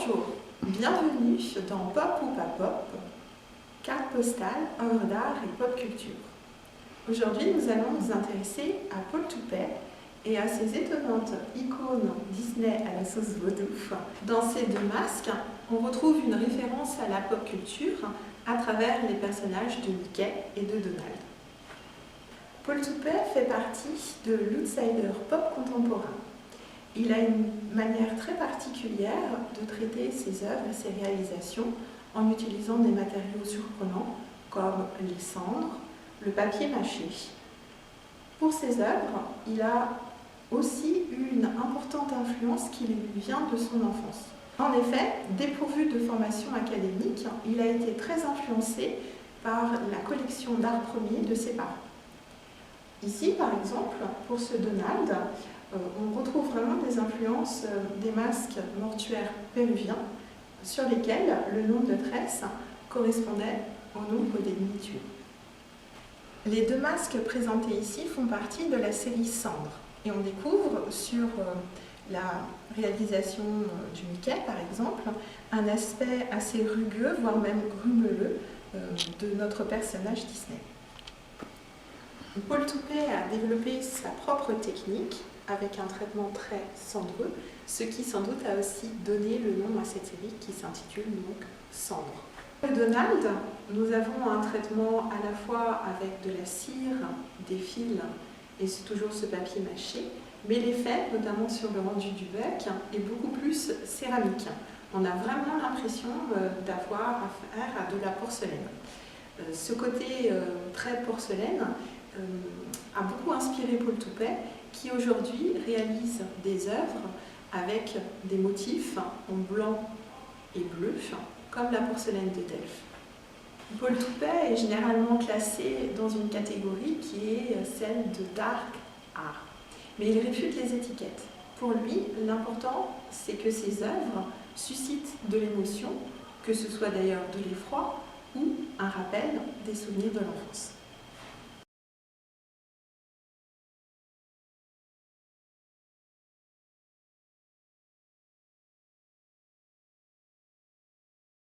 Bonjour, bienvenue dans Pop ou pas Pop, carte postale, œuvre d'art et pop culture. Aujourd'hui, nous allons nous intéresser à Paul Toupet et à ses étonnantes icônes Disney à la sauce vaudou. Dans ces deux masques, on retrouve une référence à la pop culture à travers les personnages de Mickey et de Donald. Paul Toupet fait partie de l'outsider pop contemporain. Il a une manière très particulière de traiter ses œuvres et ses réalisations en utilisant des matériaux surprenants comme les cendres, le papier mâché. Pour ses œuvres, il a aussi une importante influence qui lui vient de son enfance. En effet, dépourvu de formation académique, il a été très influencé par la collection d'art premier de ses parents. Ici, par exemple, pour ce Donald, on retrouve vraiment des influences des masques mortuaires péruviens sur lesquels le nombre de tresses correspondait au nombre d'ennemis tués. Les deux masques présentés ici font partie de la série Cendres et on découvre sur la réalisation du Mickey, par exemple, un aspect assez rugueux, voire même grumeleux de notre personnage Disney. Paul Toupet a développé sa propre technique avec un traitement très cendreux, ce qui sans doute a aussi donné le nom à cette série qui s'intitule donc Cendres. Pour Donald, nous avons un traitement à la fois avec de la cire, des fils et c'est toujours ce papier mâché, mais l'effet, notamment sur le rendu du bec, est beaucoup plus céramique. On a vraiment l'impression d'avoir affaire à de la porcelaine. Ce côté très porcelaine a beaucoup inspiré Paul Toupet, qui aujourd'hui réalise des œuvres avec des motifs en blanc et bleu, comme la porcelaine de Delphes. Paul Toupet est généralement classé dans une catégorie qui est celle de dark art, mais il réfute les étiquettes. Pour lui, l'important, c'est que ses œuvres suscitent de l'émotion, que ce soit d'ailleurs de l'effroi ou un rappel des souvenirs de l'enfance.